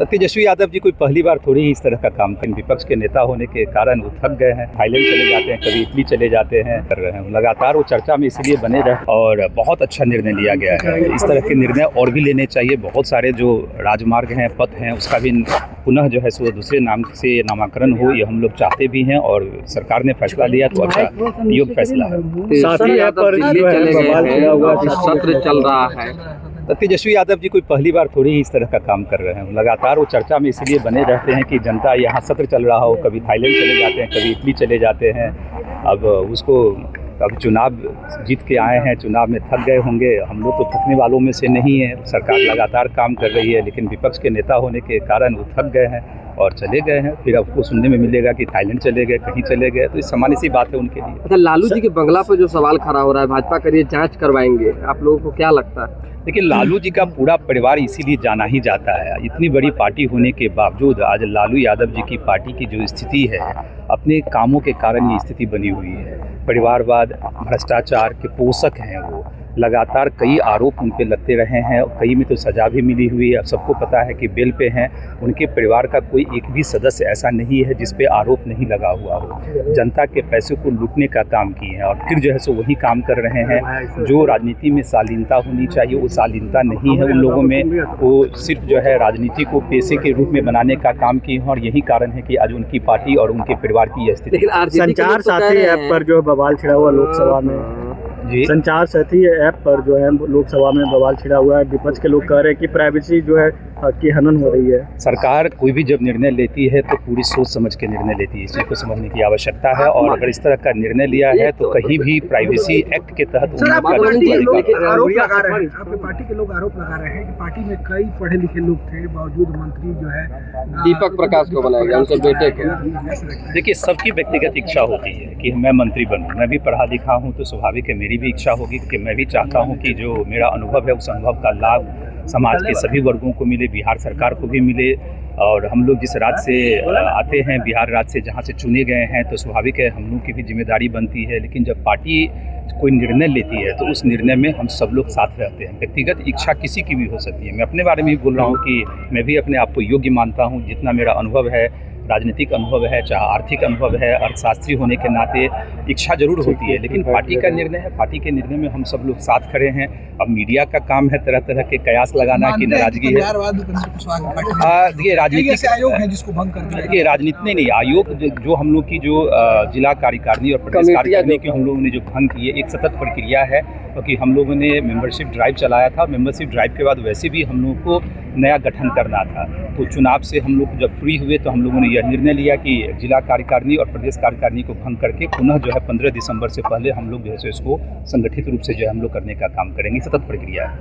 तेजस्वी यादव जी कोई पहली बार थोड़ी ही इस तरह का काम करें। विपक्ष के नेता होने के कारण वो थक गए हैं, थाईलैंड चले जाते हैं, कभी इटली चले जाते हैं, कर रहे हैं लगातार वो चर्चा में इसलिए बने रहे और बहुत अच्छा निर्णय लिया गया है। इस तरह के निर्णय और भी लेने चाहिए। बहुत सारे जो राजमार्ग हैं, पथ हैं, उसका भी पुनः जो है सो दूसरे नाम से नामाकरण हो, ये हम लोग चाहते भी हैं और सरकार ने फैसला लिया तो अच्छा योग्य फैसला है। सत्र चल रहा है, तेजस्वी यादव जी कोई पहली बार थोड़ी ही इस तरह का काम कर रहे हैं। लगातार वो चर्चा में इसलिए बने रहते हैं कि जनता यहाँ सत्र चल रहा हो, कभी थाईलैंड चले जाते हैं, कभी इटली चले जाते हैं। अब चुनाव जीत के आए हैं, चुनाव में थक गए होंगे। हम लोग तो थकने वालों में से नहीं है। सरकार लगातार काम कर रही है, लेकिन विपक्ष के नेता होने के कारण वो थक गए हैं और चले गए हैं। फिर आपको सुनने में मिलेगा कि थाईलैंड चले गए, कहीं चले गए, तो ये सामान्य सी बात है उनके लिए। अच्छा, लालू जी के बंगला पर जो सवाल खड़ा हो रहा है, भाजपा करिए जांच करवाएंगे, आप लोगों को क्या लगता है? देखिए, लालू जी का पूरा परिवार इसीलिए जाना ही जाता है। इतनी बड़ी पार्टी होने के बावजूद आज लालू यादव जी की पार्टी की जो स्थिति है, अपने कामों के कारण ये स्थिति बनी हुई है। परिवारवाद, भ्रष्टाचार के पोषक हैं वो। लगातार कई आरोप उन पे लगते रहे हैं और कई में तो सज़ा भी मिली हुई है। अब सबको पता है कि बेल पे हैं। उनके परिवार का कोई एक भी सदस्य ऐसा नहीं है जिस पे आरोप नहीं लगा हुआ हो। जनता के पैसे को लूटने का काम किए हैं और फिर जो है सो वही काम कर रहे हैं। जो राजनीति में शालीनता होनी चाहिए वो शालीनता नहीं है उन लोगों में। वो सिर्फ जो है राजनीति को पेशे के रूप में बनाने का काम किए हैं और यही कारण है कि आज उनकी पार्टी और उनके परिवार की यह स्थिति। संचार साथी ऐप पर जो बवाल छिड़ा हुआ लोकसभा में, जी, संचार साथी ऐप पर जो है लोकसभा में बवाल छिड़ा हुआ है। विपक्ष के लोग कह रहे हैं कि प्राइवेसी जो है की हनन हो रही है। सरकार कोई भी जब निर्णय लेती है तो पूरी सोच समझ के निर्णय लेती है। इस चीज़ को समझने की आवश्यकता है और अगर इस तरह का निर्णय लिया है तो कहीं भी प्राइवेसी एक्ट के तहत आपकी पार्टी के लोग आरोप लगा रहे हैं कि पार्टी में कई पढ़े लिखे लोग थे, बावजूद मंत्री जो है दीपक प्रकाश को बनाया गया, उनके बेटे को। देखिए, सबकी व्यक्तिगत इच्छा होती है कि मैं मंत्री बनूं। मैं भी पढ़ा लिखा हूं तो स्वाभाविक है मेरी भी इच्छा होगी कि मैं भी चाहता हूं कि जो मेरा अनुभव है उस अनुभव का लाभ समाज के सभी वर्गों को मिले, बिहार सरकार को भी मिले। और हम लोग जिस राज्य से आते हैं, बिहार राज्य से जहाँ से चुने गए हैं, तो स्वाभाविक है हम लोग की भी जिम्मेदारी बनती है। लेकिन जब पार्टी कोई निर्णय लेती है तो उस निर्णय में हम सब लोग साथ रहते हैं। व्यक्तिगत इच्छा किसी की भी हो सकती है। मैं अपने बारे में भी बोल रहा हूँ कि मैं भी अपने आप को योग्य मानता हूँ। जितना मेरा अनुभव है, राजनीतिक अनुभव है, चाहे आर्थिक अनुभव है, अर्थशास्त्री होने के नाते इच्छा जरूर होती है। लेकिन पार्टी का निर्णय है, पार्टी के निर्णय में हम सब लोग साथ खड़े हैं। अब मीडिया का काम है तरह तरह के कयास लगाना कि नाराजगी है। ये राजनीतिक आयोग है जिसको भंग कर दिया। ये राजनीति नहीं, आयोग जो हम लोग की जो जिला कार्यकारिणी और प्रदेश कार्यकारिणी की हम लोगों ने जो भंग की है, एक सतत प्रक्रिया है। क्योंकि हम लोगों ने मेंबरशिप ड्राइव चलाया था। मेंबरशिप ड्राइव के बाद वैसे भी हम लोगों को नया गठन करना था, तो चुनाव से हम लोग जब फ्री हुए तो हम लोगों ने यह निर्णय लिया कि जिला कार्यकारिणी और प्रदेश कार्यकारिणी को भंग करके पुनः जो है 15 दिसंबर से पहले हम लोग जो है इसको संगठित रूप से जो है हम लोग करने का काम करेंगे। सतत प्रक्रिया है।